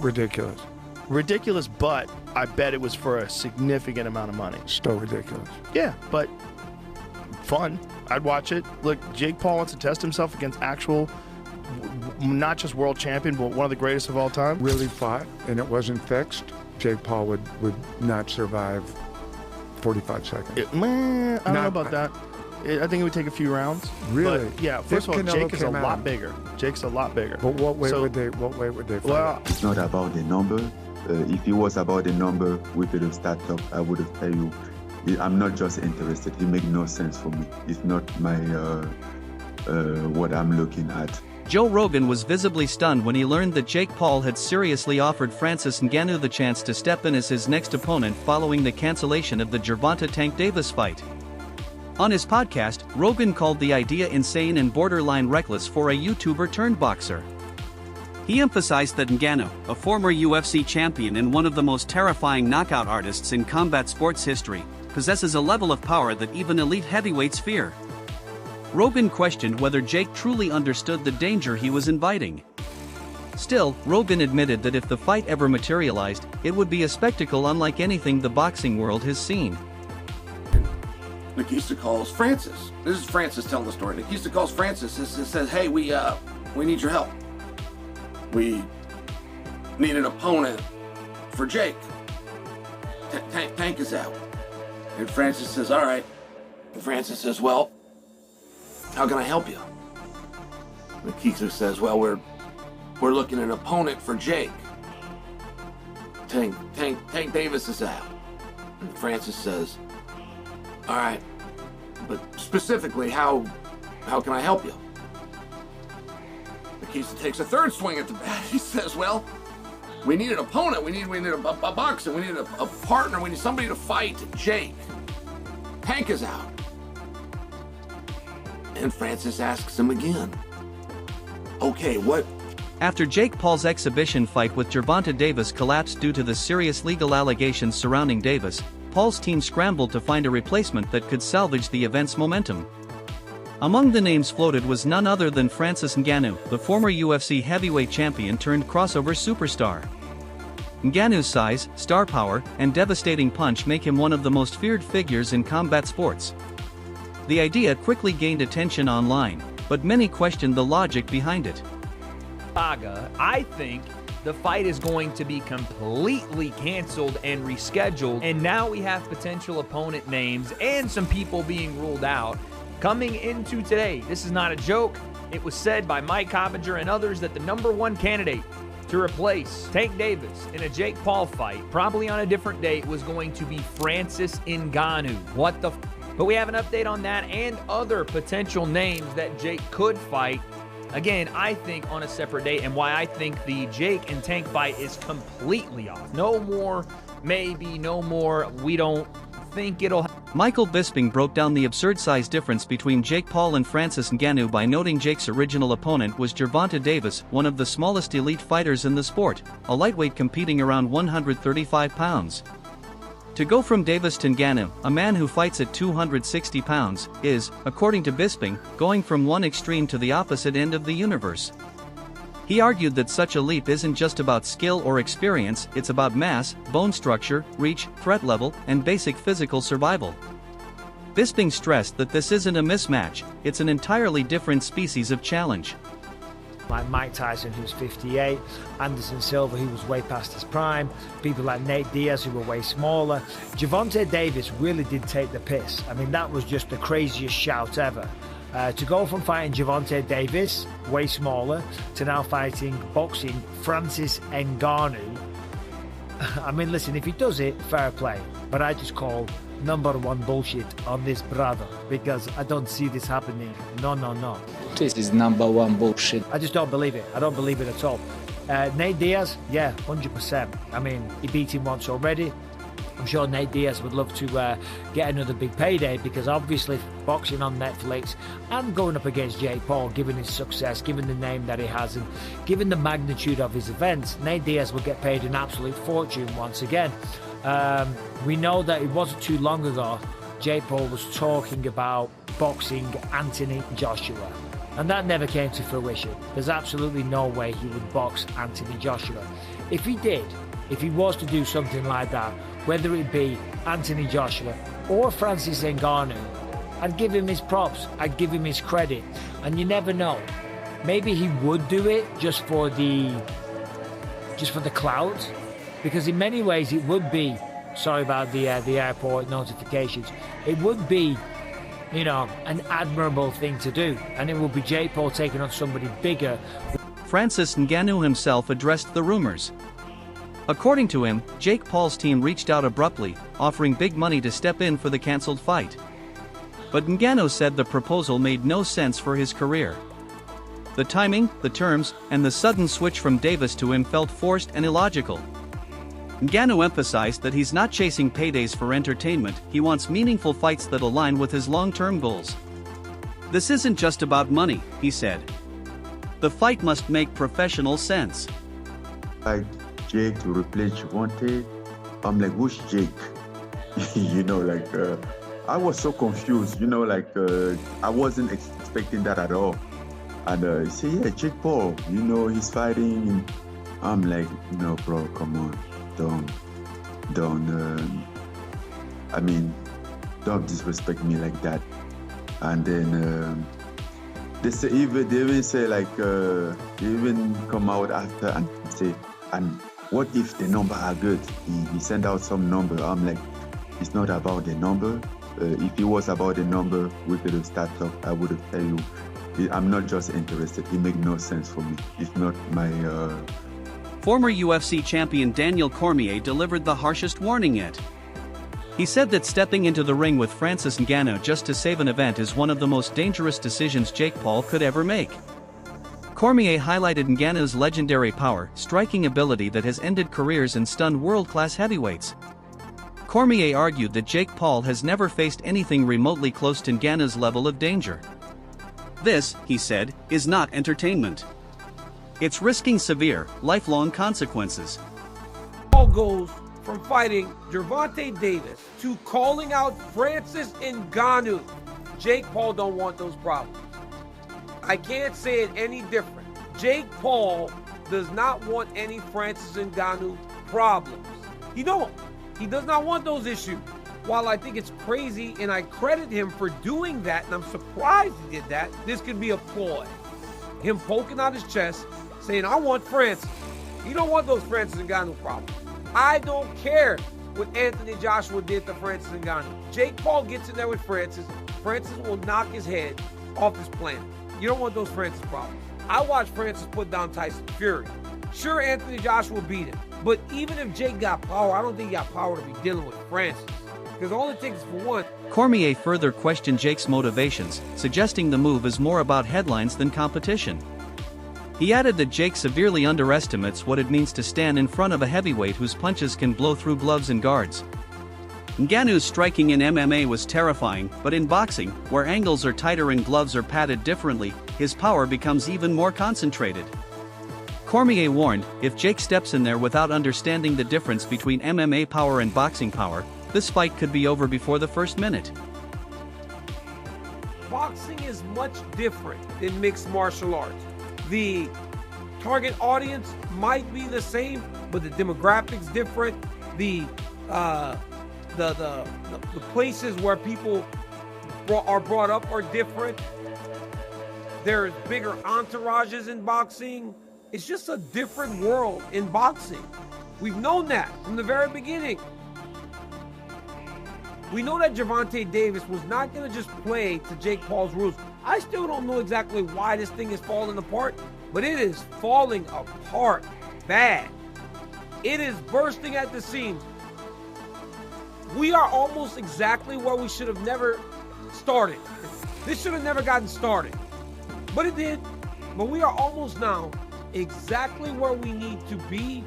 Ridiculous. Ridiculous, but I bet it was for a significant amount of money. Still ridiculous. Yeah, but fun. I'd watch it. Look, Jake Paul wants to test himself against actual, not just world champion, but one of the greatest of all time. Really fought, and it wasn't fixed, Jake Paul would not survive 45 seconds. I don't know about that. I think it would take a few rounds. Really? But yeah. First of all, Jake is a lot bigger. Jake's a lot bigger. But what weight would they fight? Well, it's not about the number. If it was about the number, we could have started up. I would have told you, I'm not just interested. It makes no sense for me. It's not my what I'm looking at. Joe Rogan was visibly stunned when he learned that Jake Paul had seriously offered Francis Ngannou the chance to step in as his next opponent following the cancellation of the Gervonta Tank Davis fight. On his podcast, Rogan called the idea insane and borderline reckless for a YouTuber turned boxer. He emphasized that Ngannou, a former UFC champion and one of the most terrifying knockout artists in combat sports history, possesses a level of power that even elite heavyweights fear. Rogan questioned whether Jake truly understood the danger he was inviting. Still, Rogan admitted that if the fight ever materialized, it would be a spectacle unlike anything the boxing world has seen. Nikista calls Francis. This is Francis telling the story. Nikista calls Francis and says, hey, we need your help. We need an opponent for Jake. Tank is out. And Francis says, all right. And Francis says, well, how can I help you? Nikista says, well, we're looking at an opponent for Jake. Tank Davis is out. And Francis says, all right, but specifically, how can I help you? Nikista takes a third swing at the bat. He says, well, we need an opponent. We need a boxer. We need a partner. We need somebody to fight Jake. Tank is out. And Francis asks him again, okay, what? After Jake Paul's exhibition fight with Gervonta Davis collapsed due to the serious legal allegations surrounding Davis, Paul's team scrambled to find a replacement that could salvage the event's momentum. Among the names floated was none other than Francis Ngannou, the former UFC heavyweight champion turned crossover superstar. Ngannou's size, star power, and devastating punch make him one of the most feared figures in combat sports. The idea quickly gained attention online, but many questioned the logic behind it. Saga, I think the fight is going to be completely canceled and rescheduled, and now we have potential opponent names and some people being ruled out coming into today. This is not a joke. It was said by Mike Coppinger and others that the #1 candidate to replace Tank Davis in a Jake Paul fight, probably on a different date, was going to be Francis Ngannou. What the But we have an update on that and other potential names that Jake could fight. Again, I think on a separate date, and why I think the Jake and Tank fight is completely off. No more, maybe, no more, we don't think it'll Michael Bisping broke down the absurd size difference between Jake Paul and Francis Ngannou by noting Jake's original opponent was Gervonta Davis, one of the smallest elite fighters in the sport, a lightweight competing around 135 pounds. To go from Davis to Ngannou, a man who fights at 260 pounds, is, according to Bisping, going from one extreme to the opposite end of the universe. He argued that such a leap isn't just about skill or experience, it's about mass, bone structure, reach, threat level, and basic physical survival. Bisping stressed that this isn't a mismatch, it's an entirely different species of challenge. Like Mike Tyson, who's 58, Anderson Silva, who was way past his prime, people like Nate Diaz, who were way smaller. Gervonta Davis really did take the piss. I mean, that was just the craziest shout ever. To go from fighting Gervonta Davis, way smaller, to now boxing Francis Ngannou. I mean, listen, if he does it, fair play. But I just call #1 bullshit on this brother, because I don't see this happening. No. This is #1 bullshit. I just don't believe it. I don't believe it at all. Nate Diaz, yeah, 100%. I mean, he beat him once already. I'm sure Nate Diaz would love to get another big payday, because obviously boxing on Netflix and going up against Jake Paul, given his success, given the name that he has, and given the magnitude of his events, Nate Diaz will get paid an absolute fortune once again. We know that it wasn't too long ago Jake Paul was talking about boxing Anthony Joshua. And that never came to fruition. There's absolutely no way he would box Anthony Joshua. If he did, if he was to do something like that, whether it be Anthony Joshua or Francis Ngannou, I'd give him his props, I'd give him his credit. And you never know. Maybe he would do it just for the clout, because in many ways it would be, sorry about the airport notifications, it would be, you know, an admirable thing to do, and it would be Jake Paul taking on somebody bigger. Francis Ngannou himself addressed the rumors. According to him, Jake Paul's team reached out abruptly, offering big money to step in for the cancelled fight. But Ngannou said the proposal made no sense for his career. The timing, the terms, and the sudden switch from Davis to him felt forced and illogical. Ngannou emphasized that he's not chasing paydays for entertainment, he wants meaningful fights that align with his long-term goals. This isn't just about money, he said. The fight must make professional sense. Like Jake to replace Gervonta, I'm like, who's Jake? You know, like, I was so confused, you know, like, I wasn't expecting that at all. And he said, yeah, Jake Paul, you know, he's fighting. I'm like, no, bro, come on. Don't disrespect me like that. And then they even say like, they even come out after and say, and what if the number are good? He sent out some number. I'm like, it's not about the number. If it was about the number, we could have started talk. I would have tell you, I'm not just interested. It makes no sense for me. It's not my... Former UFC champion Daniel Cormier delivered the harshest warning yet. He said that stepping into the ring with Francis Ngannou just to save an event is one of the most dangerous decisions Jake Paul could ever make. Cormier highlighted Ngannou's legendary power, striking ability that has ended careers and stunned world-class heavyweights. Cormier argued that Jake Paul has never faced anything remotely close to Ngannou's level of danger. This, he said, is not entertainment. It's risking severe, lifelong consequences. Paul goes from fighting Gervonta Davis to calling out Francis Ngannou. Jake Paul don't want those problems. I can't say it any different. Jake Paul does not want any Francis Ngannou problems. He don't. He does not want those issues. While I think it's crazy and I credit him for doing that, and I'm surprised he did that, this could be a ploy. Him poking out his chest, saying, I want Francis. You don't want those Francis Ngannou problems. I don't care what Anthony Joshua did to Francis Ngannou. Jake Paul gets in there with Francis. Francis will knock his head off this planet. You don't want those Francis problems. I watched Francis put down Tyson Fury. Sure, Anthony Joshua beat him. But even if Jake got power, I don't think he got power to be dealing with Francis. Because all it takes is for one. Cormier further questioned Jake's motivations, suggesting the move is more about headlines than competition. He added that Jake severely underestimates what it means to stand in front of a heavyweight whose punches can blow through gloves and guards. Ngannou's striking in MMA was terrifying, but in boxing, where angles are tighter and gloves are padded differently, his power becomes even more concentrated. Cormier warned, if Jake steps in there without understanding the difference between MMA power and boxing power, this fight could be over before the first minute. Boxing is much different than mixed martial arts. The target audience might be the same, but the demographics different. The places where people are brought up are different. There's bigger entourages in boxing. It's just a different world in boxing. We've known that from the very beginning. We know that Gervonta Davis was not going to just play to Jake Paul's rules. I still don't know exactly why this thing is falling apart, but it is falling apart bad. It is bursting at the seams. We are almost exactly where we should have never started. This should have never gotten started, but it did. But we are almost now exactly where we need to be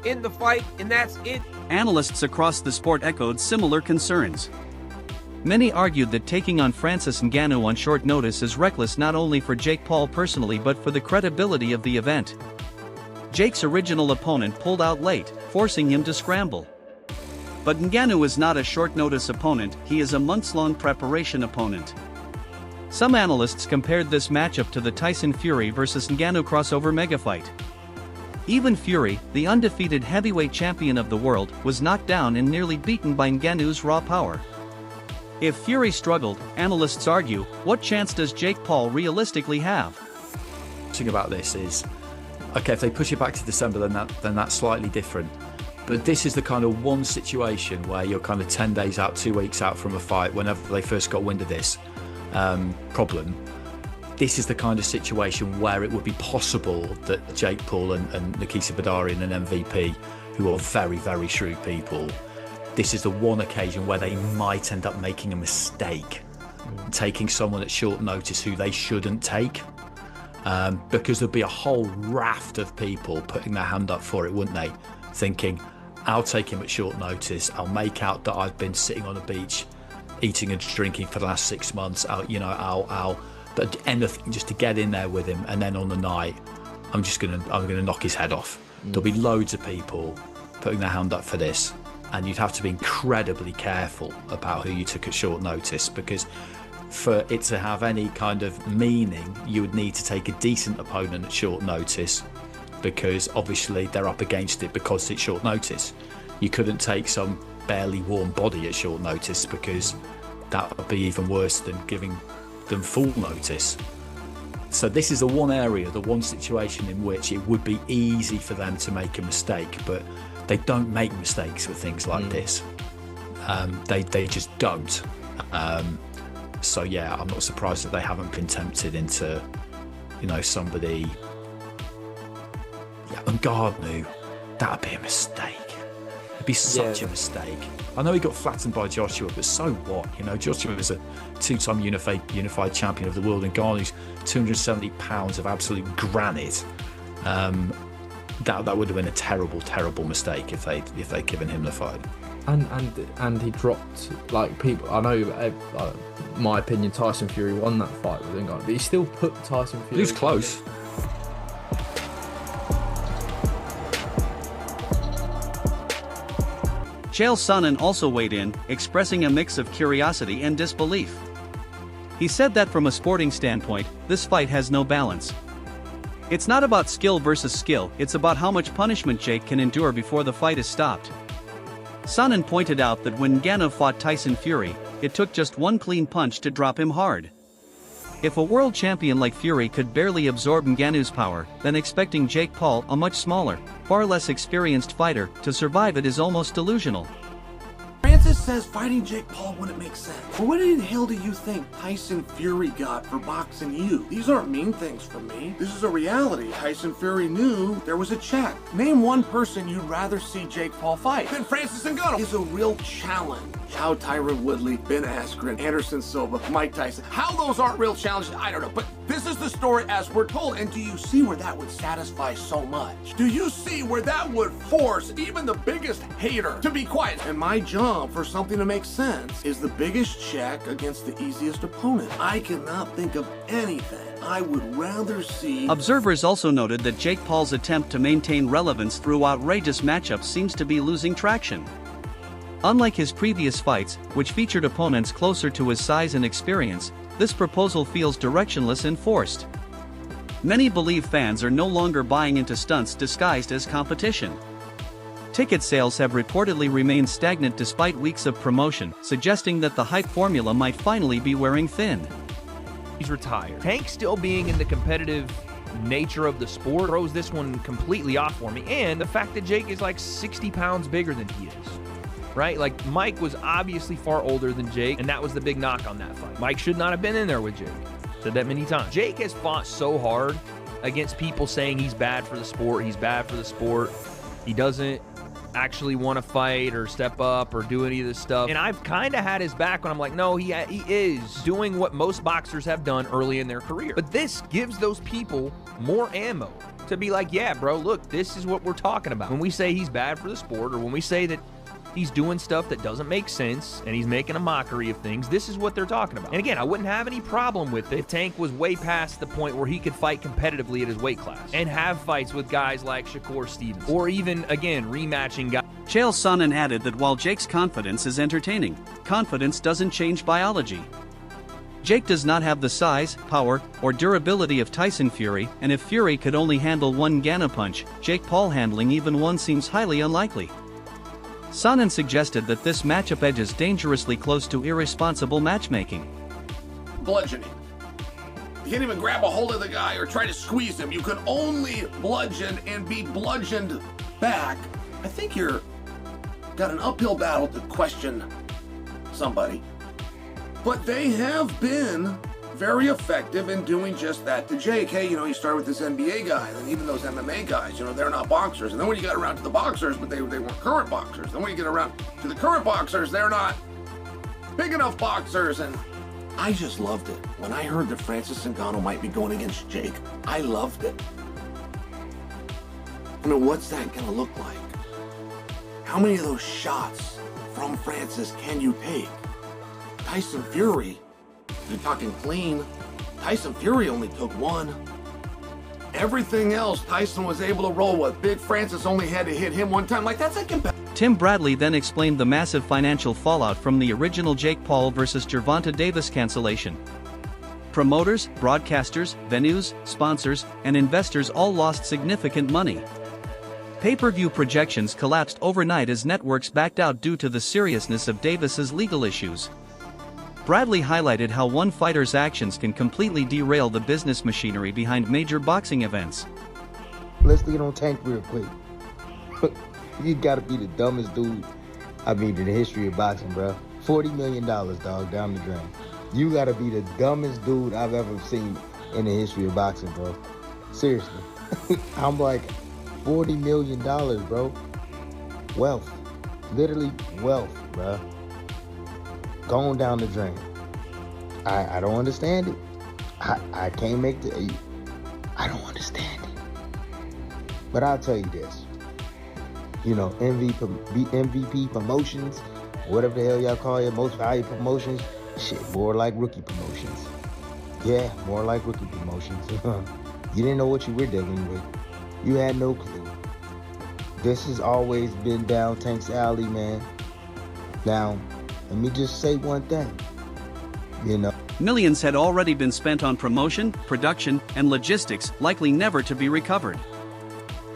in the fight, and that's it. Analysts across the sport echoed similar concerns. Many argued that taking on Francis Ngannou on short notice is reckless not only for Jake Paul personally but for the credibility of the event. Jake's original opponent pulled out late, forcing him to scramble. But Ngannou is not a short-notice opponent, he is a months-long preparation opponent. Some analysts compared this matchup to the Tyson Fury vs Ngannou crossover megafight. Even Fury, the undefeated heavyweight champion of the world, was knocked down and nearly beaten by Ngannou's raw power. If Fury struggled, analysts argue, what chance does Jake Paul realistically have? The thing about this is, okay, if they push it back to December, then that's slightly different. But this is the kind of one situation where you're kind of 10 days out, 2 weeks out from a fight, whenever they first got wind of this problem. This is the kind of situation where it would be possible that Jake Paul and Nikita Badarian and MVP, who are very, very shrewd people, this is the one occasion where they might end up making a mistake, taking someone at short notice who they shouldn't take. Because there'd be a whole raft of people putting their hand up for it, wouldn't they? Thinking, I'll take him at short notice. I'll make out that I've been sitting on a beach, eating and drinking for the last 6 months. I'll but anything just to get in there with him. And then on the night, I'm gonna knock his head off. There'll be loads of people putting their hand up for this, and you'd have to be incredibly careful about who you took at short notice, because for it to have any kind of meaning, you would need to take a decent opponent at short notice, because obviously they're up against it because it's short notice. You couldn't take some barely warm body at short notice, because that would be even worse than giving them full notice. So this is the one area, the one situation in which it would be easy for them to make a mistake, but they don't make mistakes with things like this. They just don't. So yeah, I'm not surprised that they haven't been tempted into, somebody. Yeah, Ngannou, that'd be a mistake. It'd be such a mistake. I know he got flattened by Joshua, but so what? Joshua is a 2-time unified champion of the world, and Ngannou's 270 pounds of absolute granite. That would have been a terrible, terrible mistake if they'd given him the fight. And he dropped, like, people. I know, my opinion, Tyson Fury won that fight with Ngannou, but he still put Tyson Fury. He was close. Chael Sonnen also weighed in, expressing a mix of curiosity and disbelief. He said that from a sporting standpoint, this fight has no balance. It's not about skill versus skill, it's about how much punishment Jake can endure before the fight is stopped. Sonnen pointed out that when Ngannou fought Tyson Fury, it took just one clean punch to drop him hard. If a world champion like Fury could barely absorb Ngannou's power, then expecting Jake Paul, a much smaller, far less experienced fighter, to survive it is almost delusional. Francis says fighting Jake Paul wouldn't make sense. Well, what in the hell do you think Tyson Fury got for boxing you? These aren't mean things from me. This is a reality. Tyson Fury knew there was a check. Name one person you'd rather see Jake Paul fight than Francis Ngannou. Is a real challenge. How Tyron Woodley, Ben Askren, Anderson Silva, Mike Tyson. How those aren't real challenges, I don't know. But this is the story as we're told. And do you see where that would satisfy so much? Do you see where that would force even the biggest hater to be quiet? And my job for something to make sense is the biggest check against the easiest opponent. I cannot think of anything I would rather see. Observers also noted that Jake Paul's attempt to maintain relevance through outrageous matchups seems to be losing traction. Unlike his previous fights, which featured opponents closer to his size and experience, this proposal feels directionless and forced. Many believe fans are no longer buying into stunts disguised as competition. Ticket sales have reportedly remained stagnant despite weeks of promotion, suggesting that the hype formula might finally be wearing thin. He's retired. Tank still being in the competitive nature of the sport throws this one completely off for me, and the fact that Jake is like 60 pounds bigger than he is. Right? Like, Mike was obviously far older than Jake, and that was the big knock on that fight. Mike should not have been in there with Jake. Said that many times. Jake has fought so hard against people saying he's bad for the sport, he doesn't actually want to fight or step up or do any of this stuff. And I've kind of had his back when I'm like, no, he is doing what most boxers have done early in their career. But this gives those people more ammo to be like, yeah, bro, look, this is what we're talking about. When we say he's bad for the sport, or when we say that he's doing stuff that doesn't make sense and he's making a mockery of things, this is what they're talking about. And again, I wouldn't have any problem with it if Tank was way past the point where he could fight competitively at his weight class and have fights with guys like Shakur Stevens, or even, again, rematching guys. Chael Sonnen added that while Jake's confidence is entertaining, confidence doesn't change biology. Jake does not have the size, power, or durability of Tyson Fury, and if Fury could only handle one Ngannou punch, Jake Paul handling even one seems highly unlikely. Sonnen suggested that this matchup edges dangerously close to irresponsible matchmaking. Bludgeoning. You can't even grab a hold of the guy or try to squeeze him. You can only bludgeon and be bludgeoned back. I think you're got an uphill battle to question somebody. But they have been very effective in doing just that to Jake. Hey, you started with this NBA guy, and even those MMA guys, they're not boxers. And then when you got around to the boxers, but they weren't current boxers. Then when you get around to the current boxers, they're not big enough boxers. And I just loved it. When I heard that Francis Ngannou might be going against Jake, I loved it. What's that gonna look like? How many of those shots from Francis can you take? Tyson Fury, you're talking clean. Tyson Fury only took one. Everything else, Tyson was able to roll with. Big Francis only had to hit him one time. That's like Tim Bradley then explained the massive financial fallout from the original Jake Paul vs. Gervonta Davis cancellation. Promoters, broadcasters, venues, sponsors, and investors all lost significant money. Pay-per-view projections collapsed overnight as networks backed out due to the seriousness of Davis's legal issues. Bradley highlighted how one fighter's actions can completely derail the business machinery behind major boxing events. Let's get on Tank real quick. You gotta be the dumbest dude, in the history of boxing, bro. $40 million, dog, down the drain. You gotta be the dumbest dude I've ever seen in the history of boxing, bro. Seriously. I'm like, $40 million, bro. Wealth. Literally wealth, bro. Going down the drain. I don't understand it. I can't make the... I don't understand it. But I'll tell you this. MVP promotions, whatever the hell y'all call it, most valuable promotions, shit, more like rookie promotions. Yeah, more like rookie promotions. You didn't know what you were dealing with. You had no clue. This has always been down Tank's alley, man. Now, let me just say one thing. Millions had already been spent on promotion, production, and logistics, likely never to be recovered.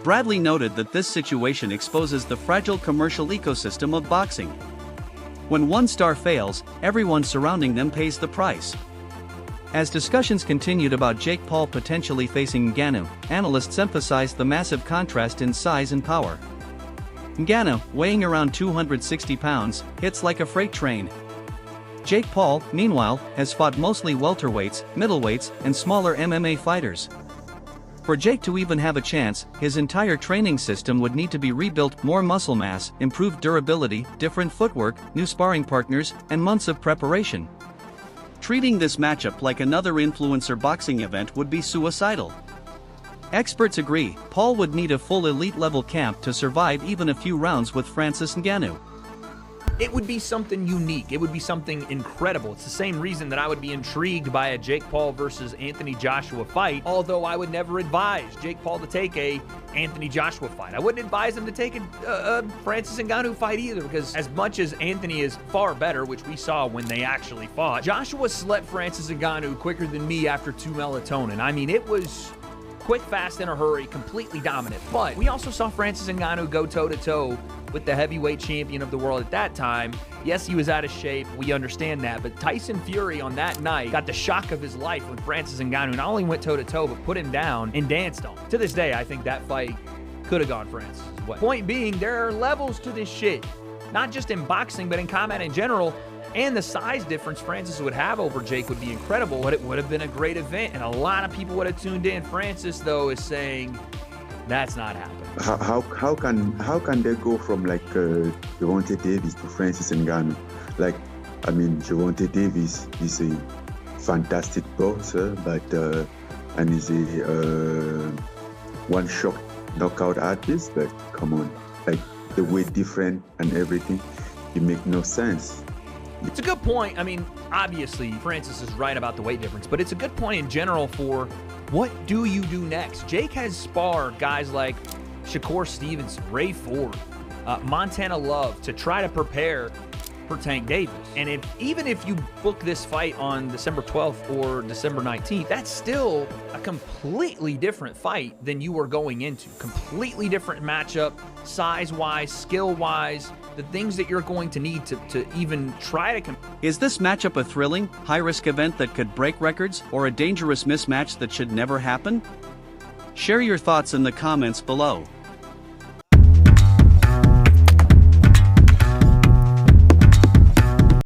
Bradley noted that this situation exposes the fragile commercial ecosystem of boxing. When one star fails, everyone surrounding them pays the price. As discussions continued about Jake Paul potentially facing Ngannou, analysts emphasized the massive contrast in size and power. Ngannou, weighing around 260 pounds, hits like a freight train. Jake Paul, meanwhile, has fought mostly welterweights, middleweights, and smaller MMA fighters. For Jake to even have a chance, his entire training system would need to be rebuilt, more muscle mass, improved durability, different footwork, new sparring partners, and months of preparation. Treating this matchup like another influencer boxing event would be suicidal. Experts agree, Paul would need a full elite-level camp to survive even a few rounds with Francis Ngannou. It would be something unique. It would be something incredible. It's the same reason that I would be intrigued by a Jake Paul versus Anthony Joshua fight, although I would never advise Jake Paul to take a Anthony Joshua fight. I wouldn't advise him to take a Francis Ngannou fight either, because as much as Anthony is far better, which we saw when they actually fought, Joshua slept Francis Ngannou quicker than me after 2 melatonin. It was quick, fast, in a hurry, completely dominant. But we also saw Francis Ngannou go toe-to-toe with the heavyweight champion of the world at that time. Yes, he was out of shape. We understand that. But Tyson Fury on that night got the shock of his life when Francis Ngannou not only went toe-to-toe, but put him down and danced on him. To this day, I think that fight could have gone Francis' way. Point being, there are levels to this shit. Not just in boxing, but in combat in general. And the size difference Francis would have over Jake would be incredible, but it would have been a great event, and a lot of people would have tuned in. Francis, though, is saying that's not happening. How can they go from Gervonta Davis to Francis Ngannou? Gervonta Davis is a fantastic boxer, but and is a one-shot knockout artist. But come on, the weight different and everything, it makes no sense. It's a good point. Obviously, Francis is right about the weight difference, but it's a good point in general for what do you do next? Jake has sparred guys like Shakur Stevenson, Ray Ford, Montana Love to try to prepare for Tank Davis. And even if you book this fight on December 12th or December 19th, that's still a completely different fight than you were going into. Completely different matchup, size-wise, skill-wise, the things that you're going to need to even try to compete. Is this matchup a thrilling, high-risk event that could break records, or a dangerous mismatch that should never happen? Share your thoughts in the comments below.